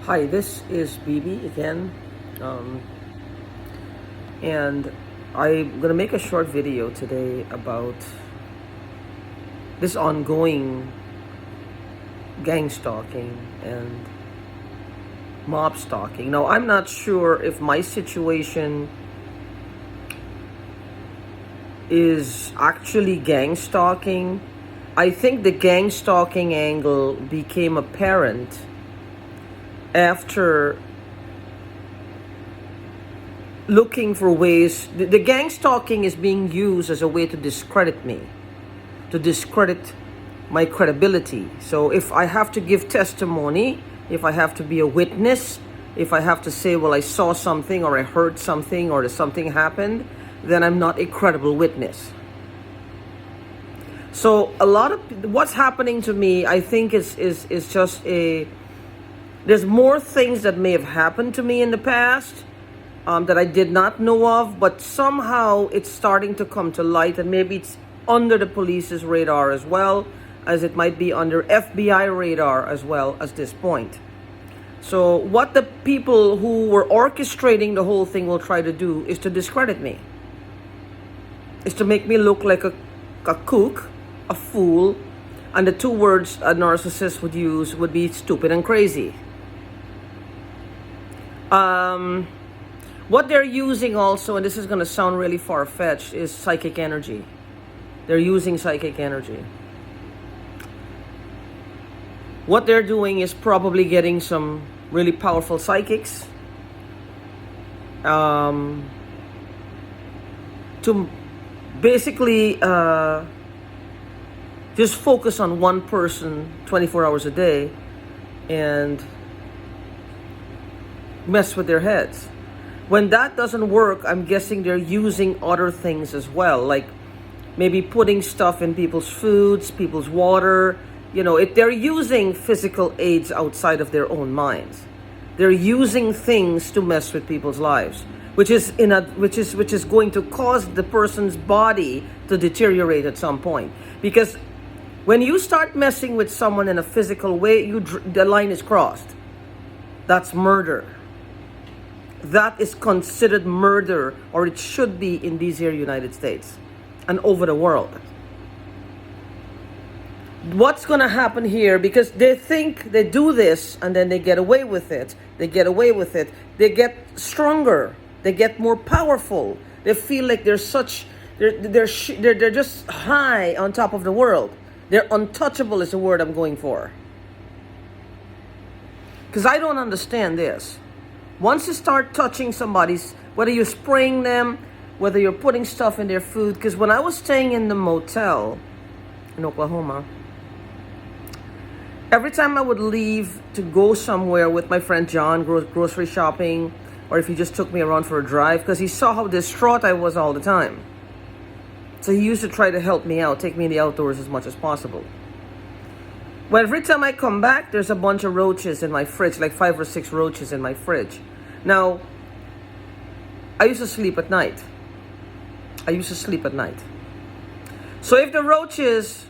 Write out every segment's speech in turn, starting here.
Hi, this is BB again, um, and I'm gonna make a short video today about this ongoing gang stalking and mob stalking. Now, I'm not sure if my situation is actually gang stalking. I think the gang stalking angle became apparent after looking for ways. The gang stalking is being used as a way to discredit me, to discredit my credibility. So if I have to give testimony, if I have to be a witness, if I have to say, well, I saw something or I heard something or something happened, then I'm not a credible witness. So a lot of what's happening to me, I think is just there's more things that may have happened to me in the past that I did not know of, but somehow it's starting to come to light, and maybe it's under the police's radar as well as it might be under FBI radar as well at this point. So what the people who were orchestrating the whole thing will try to do is to discredit me, is to make me look like a kook, a fool, and the two words a narcissist would use would be stupid and crazy. What they're using also, and this is going to sound really far-fetched, is psychic energy. They're using psychic energy. What they're doing is probably getting some really powerful psychics to basically just focus on one person 24 hours a day and mess with their heads. When that doesn't work, I'm guessing they're using other things as well, like maybe putting stuff in people's foods, people's water. They're using physical aids outside of their own minds. They're using things to mess with people's lives, which is going to cause the person's body to deteriorate at some point. Because when you start messing with someone in a physical way, the line is crossed. That's murder. That is considered murder, or it should be in these here United States and over the world. What's going to happen here, because they think they do this and then they get away with it. They get stronger. They get more powerful. They feel like they're just high on top of the world. They're untouchable is the word I'm going for. Because I don't understand this. Once you start touching somebody's, whether you're spraying them, whether you're putting stuff in their food, because when I was staying in the motel in Oklahoma, every time I would leave to go somewhere with my friend John, grocery shopping, or if he just took me around for a drive, because he saw how distraught I was all the time. So he used to try to help me out, take me in the outdoors as much as possible. Well, every time I come back, there's a bunch of roaches in my fridge, like 5 or 6 roaches in my fridge. Now, I used to sleep at night. So if the roaches,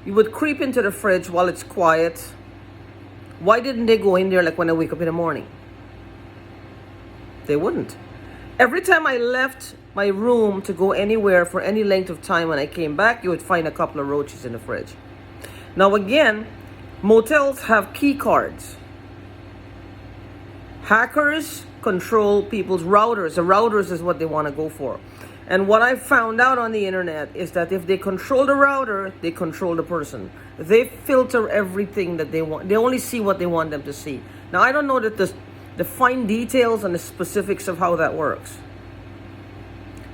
you would creep into the fridge while it's quiet, why didn't they go in there like when I wake up in the morning? They wouldn't. Every time I left my room to go anywhere for any length of time, when I came back, you would find a couple of roaches in the fridge. Now again, motels have key cards. Hackers control people's routers. The routers is what they want to go for. And what I found out on the internet is that if they control the router, they control the person. They filter everything that they want. They only see what they want them to see. Now, I don't know that the fine details and the specifics of how that works.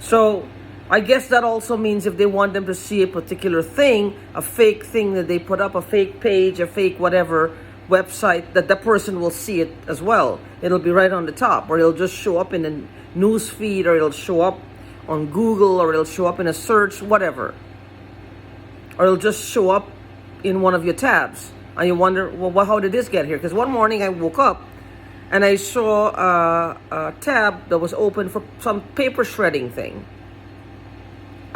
So I guess that also means if they want them to see a particular thing, a fake thing that they put up, a fake page, a fake whatever website, that the person will see it as well. It'll be right on the top, or it'll just show up in the news feed, or it'll show up on Google, or it'll show up in a search, whatever. Or it'll just show up in one of your tabs. And you wonder, well, how did this get here? Because one morning I woke up and I saw a tab that was open for some paper shredding thing.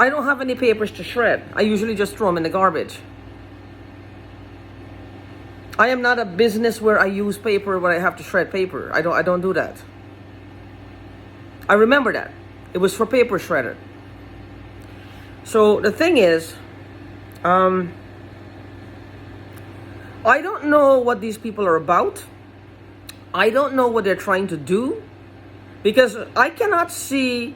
I don't have any papers to shred. I usually just throw them in the garbage. I am not a business where I use paper where I have to shred paper. I don't do that. I remember that. It was for paper shredder. So the thing is, I don't know what these people are about. I don't know what they're trying to do, because I cannot see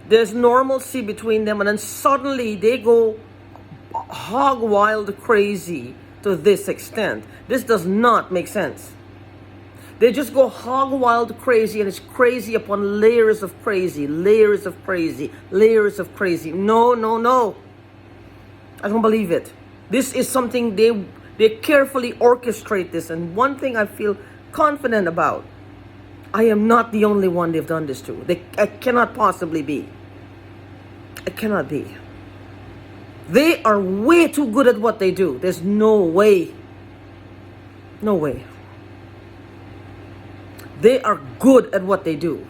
there's normalcy between them, and then suddenly they go hog wild crazy to this extent. This does not make sense. They just go hog wild crazy, and it's crazy upon layers of crazy, layers of crazy, layers of crazy. No, no, no. I don't believe it. This is something they carefully orchestrate this. And one thing I feel confident about, I am not the only one they've done this to. I cannot possibly be. It cannot be. They are way too good at what they do. There's no way. No way. They are good at what they do.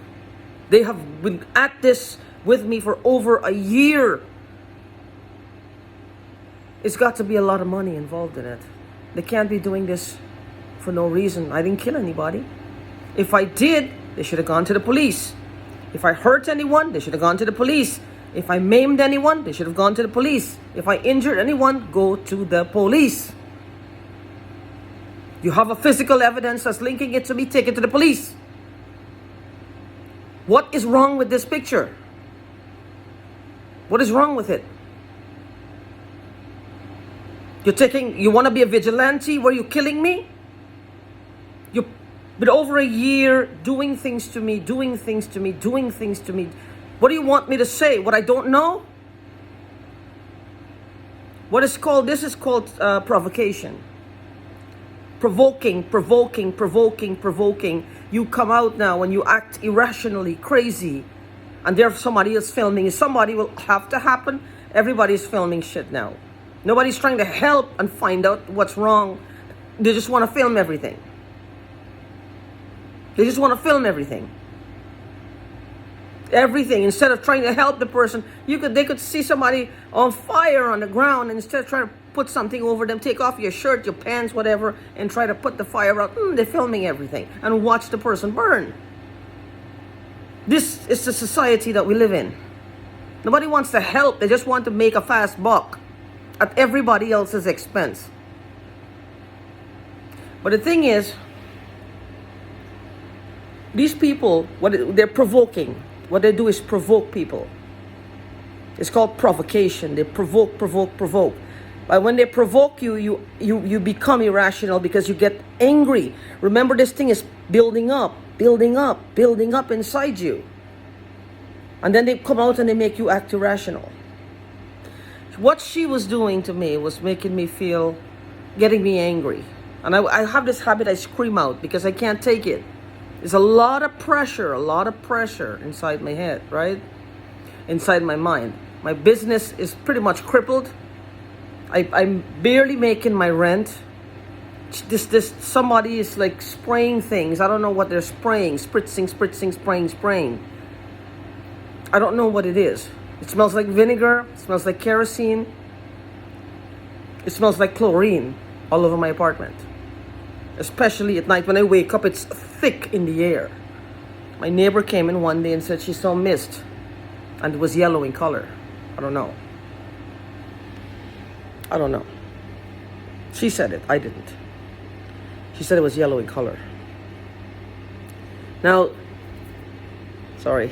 They have been at this with me for over a year. It's got to be a lot of money involved in it. They can't be doing this for no reason. I didn't kill anybody. If I did, they should have gone to the police. If I hurt anyone, they should have gone to the police. If I maimed anyone, they should have gone to the police. If I injured anyone, go to the police. You have a physical evidence that's linking it to me, take it to the police. What is wrong with this picture? What is wrong with it? You want to be a vigilante? Were you killing me? You've been over a year doing things to me, doing things to me, doing things to me. What do you want me to say? What I don't know? This is called provocation. Provoking. You come out now and you act irrationally, crazy, and there's somebody else filming. Somebody will have to happen. Everybody's filming shit now. Nobody's trying to help and find out what's wrong. They just want to film everything. They just want to film everything. Everything. Instead of trying to help the person, they could see somebody on fire on the ground, and instead of trying to put something over them, take off your shirt, your pants, whatever, and try to put the fire out. They're filming everything and watch the person burn. This is the society that we live in. Nobody wants to help. They just want to make a fast buck at everybody else's expense. But the thing is, these people, they're provoking. What they do is provoke people. It's called provocation. They provoke. But when they provoke you become irrational because you get angry. Remember, this thing is building up inside you. And then they come out and they make you act irrational. What she was doing to me was making me feel, getting me angry. And I have this habit, I scream out because I can't take it. There's a lot of pressure inside my head, right? Inside my mind. My business is pretty much crippled. I'm barely making my rent. Somebody is like spraying things. I don't know what they're spraying. Spritzing, spraying. I don't know what it is. It smells like vinegar. It smells like kerosene. It smells like chlorine all over my apartment. Especially at night when I wake up, it's thick in the air. My neighbor came in one day and said she saw mist and it was yellow in color. I don't know. She said it, I didn't. She said it was yellow in color. Now, sorry.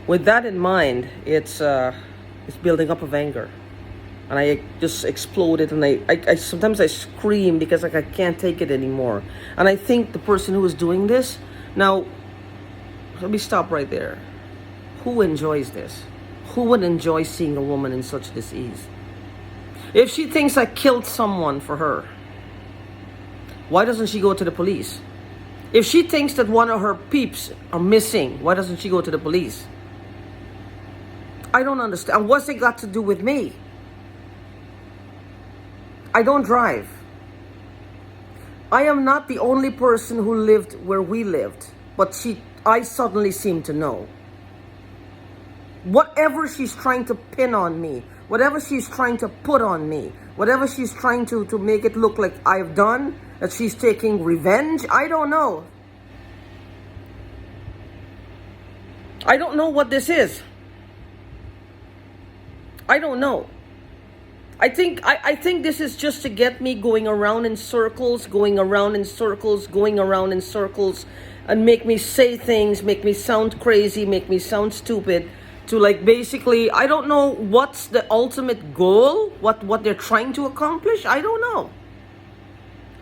With that in mind, it's building up of anger. And I just exploded, and I sometimes I scream because I can't take it anymore. And I think the person who is doing this, now, let me stop right there. Who enjoys this? Who would enjoy seeing a woman in such dis-ease? If she thinks I killed someone for her, why doesn't she go to the police? If she thinks that one of her peeps are missing, why doesn't she go to the police? I don't understand. What's it got to do with me? I don't drive. I am not the only person who lived where we lived, but I suddenly seem to know. Whatever she's trying to pin on me, whatever she's trying to put on me, whatever she's trying to make it look like I've done, that she's taking revenge, I don't know. I don't know what this is. I don't know. I think this is just to get me going around in circles, going around in circles, going around in circles, and make me say things, make me sound crazy, make me sound stupid, to like basically, I don't know what's the ultimate goal, what they're trying to accomplish. I don't know.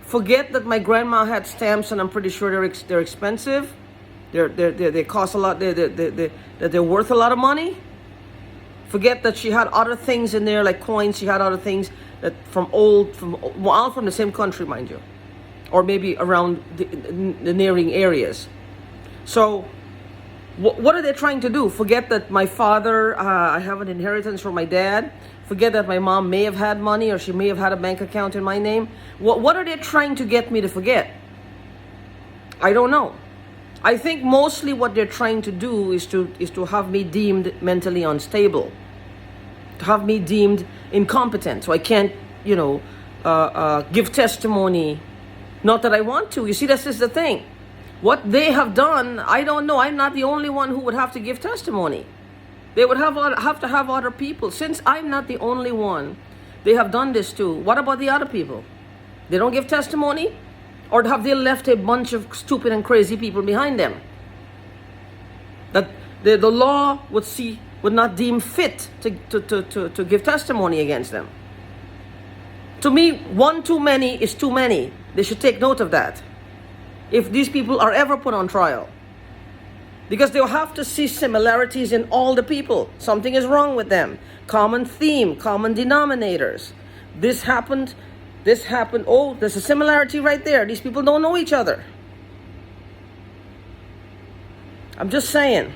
Forget that my grandma had stamps, and I'm pretty sure they're expensive. They cost a lot. They're worth a lot of money. Forget that she had other things in there, like coins. She had other things that all from the same country, mind you, or maybe around the nearing areas. So, what are they trying to do? Forget that my father, I have an inheritance from my dad. Forget that my mom may have had money, or she may have had a bank account in my name. What are they trying to get me to forget? I don't know. I think mostly what they're trying to do is to have me deemed mentally unstable, to have me deemed incompetent, so I can't, give testimony. Not that I want to. You see, this is the thing. What they have done, I don't know. I'm not the only one who would have to give testimony. They would have to have other people. Since I'm not the only one they have done this to, what about the other people? They don't give testimony? Or have they left a bunch of stupid and crazy people behind them that the law would not deem fit to give testimony against them? To me, one too many is too many. They should take note of that if these people are ever put on trial, because they'll have to see similarities in all the people. Something is wrong with them. Common theme, common denominators. This happened. Oh, there's a similarity right there. These people don't know each other. I'm just saying.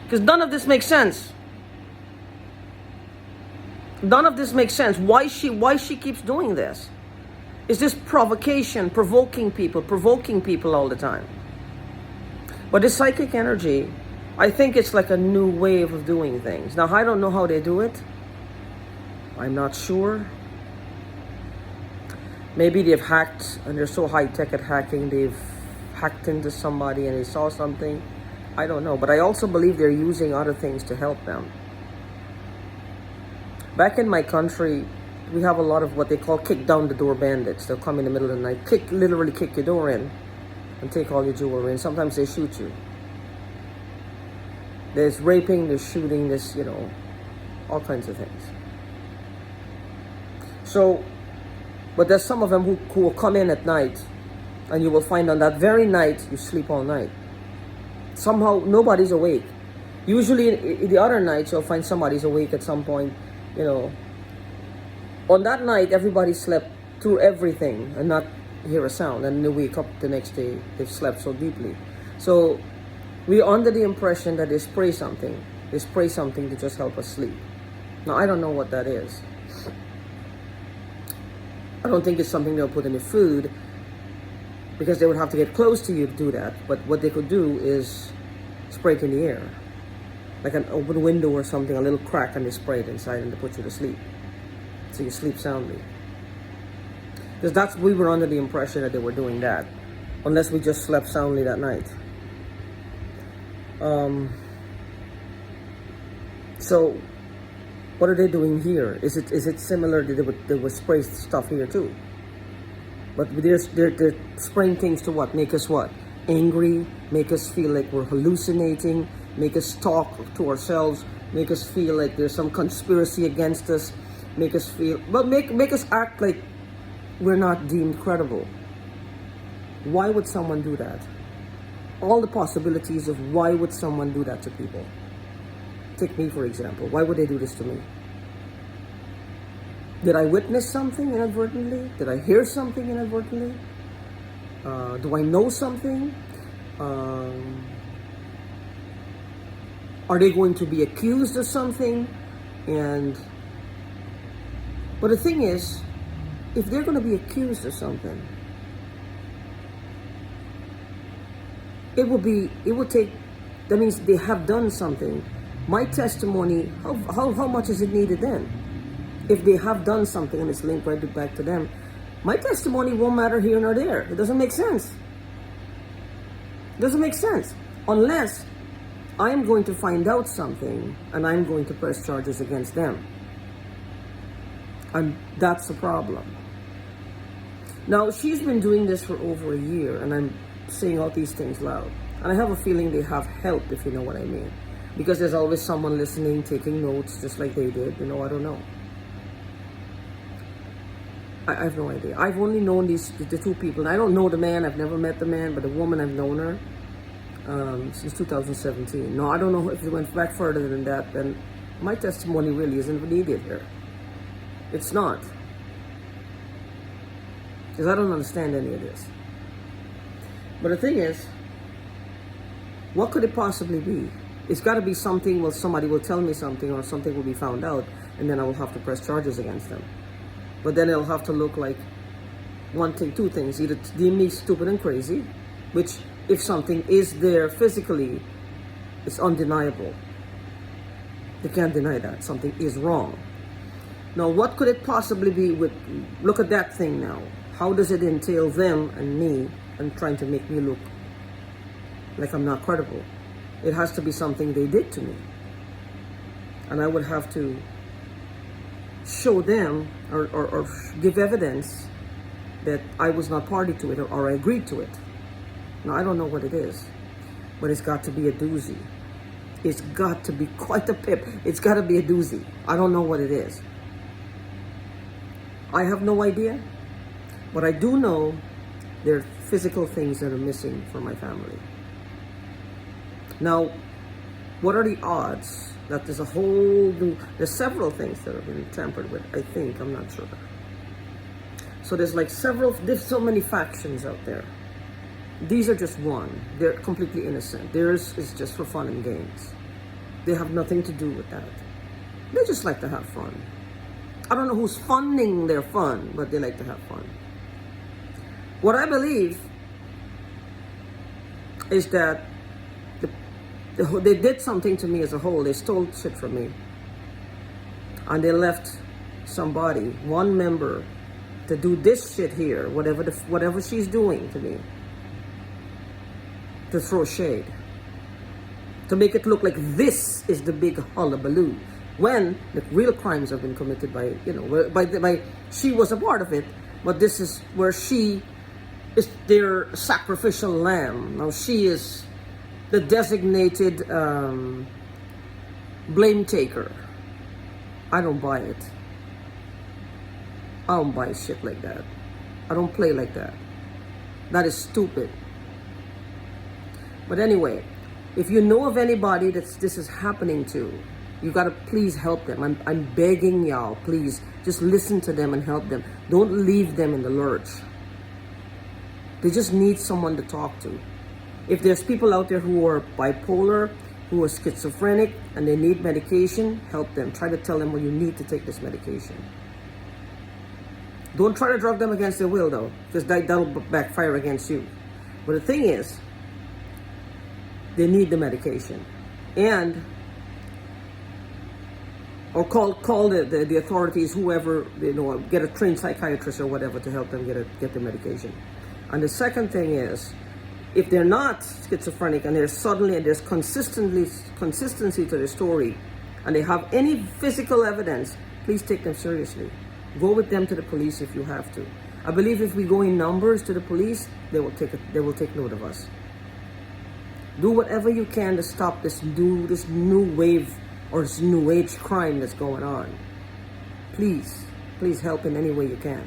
Because none of this makes sense. None of this makes sense. Why she keeps doing this? Is this provocation, provoking people all the time? But this psychic energy, I think it's like a new wave of doing things. Now, I don't know how they do it. I'm not sure. Maybe they've hacked, and they're so high-tech at hacking, they've hacked into somebody and they saw something. I don't know. But I also believe they're using other things to help them. Back in my country, we have a lot of what they call kick down the door bandits. They'll come in the middle of the night, literally kick your door in and take all your jewelry. And sometimes they shoot you. There's raping, there's shooting, there's, all kinds of things. So, but there's some of them who will come in at night, and you will find on that very night, you sleep all night. Somehow, nobody's awake. Usually, the other nights, you'll find somebody's awake at some point, On that night, everybody slept through everything and not hear a sound. And they wake up the next day, they've slept so deeply. So, we're under the impression that they spray something. They spray something to just help us sleep. Now, I don't know what that is. I don't think it's something they'll put in the food, because they would have to get close to you to do that. But what they could do is spray it in the air. Like an open window or something, a little crack, and they spray it inside and they put you to sleep. So you sleep soundly. Because we were under the impression that they were doing that. Unless we just slept soundly that night. So, what are they doing here? Is it similar? They would spray stuff here too. But they're spraying things to what? Make us what? Angry, make us feel like we're hallucinating, make us talk to ourselves, make us feel like there's some conspiracy against us, make us act like we're not deemed credible. Why would someone do that? All the possibilities of why would someone do that to people. Take me, for example. Why would they do this to me? Did I witness something inadvertently? Did I hear something inadvertently? Do I know something? Are they going to be accused of something? But the thing is, if they're going to be accused of something, it will take, that means they have done something. My testimony, how much is it needed then? If they have done something and it's linked right back to them, my testimony won't matter here nor there. It doesn't make sense. It doesn't make sense. Unless I'm going to find out something and I'm going to press charges against them. And that's the problem. Now, she's been doing this for over a year, and I'm saying all these things loud. And I have a feeling they have help, if you know what I mean. Because there's always someone listening, taking notes, just like they did. You know, I don't know. I have no idea. I've only known the two people. And I don't know the man. I've never met the man, but the woman, I've known her since 2017. No, I don't know if it went back further than that. Then my testimony really isn't needed here. It's not. Because I don't understand any of this. But the thing is, what could it possibly be? It's got to be something, well, somebody will tell me something, or something will be found out, and then I will have to press charges against them. But then it'll have to look like one thing, two things. Either deem me stupid and crazy, which if something is there physically, it's undeniable. They can't deny that. Something is wrong. Now, what could it possibly be with, look at that thing now. How does it entail them and me and trying to make me look like I'm not credible? It has to be something they did to me. And I would have to show them or give evidence that I was not party to it or I agreed to it. Now, I don't know what it is, but it's got to be a doozy. It's got to be quite a pip. It's got to be a doozy. I don't know what it is. I have no idea, but I do know there are physical things that are missing from my family. Now, what are the odds that there's a whole new, there's several things that have been tampered with, I think, I'm not sure. So there's so many factions out there. These are just one. They're completely innocent. Theirs is just for fun and games. They have nothing to do with that. They just like to have fun. I don't know who's funding their fun, but they like to have fun. What I believe is that they did something to me as a whole. They stole shit from me. And they left somebody, one member, to do this shit here, whatever she's doing to me, to throw shade, to make it look like this is the big hullabaloo, when the real crimes have been committed by, by she was a part of it, but this is where she is their sacrificial lamb. Now she is the designated blame taker. I don't buy it. I don't buy shit like that. I don't play like that. That is stupid. But anyway, if you know of anybody that this is happening to, you gotta please help them. I'm begging y'all, please, just listen to them and help them. Don't leave them in the lurch. They just need someone to talk to. If there's people out there who are bipolar, who are schizophrenic, and they need medication, help them. Try to tell them, well, you need to take this medication. Don't try to drug them against their will, though, because that'll backfire against you. But the thing is, they need the medication. And, or call the authorities, whoever, get a trained psychiatrist or whatever to help them get the medication. And the second thing is, if they're not schizophrenic and there's consistency to the story, and they have any physical evidence, please take them seriously. Go with them to the police if you have to. I believe if we go in numbers to the police, they will take note of us. Do whatever you can to stop this new wave or this new age crime that's going on. Please help in any way you can.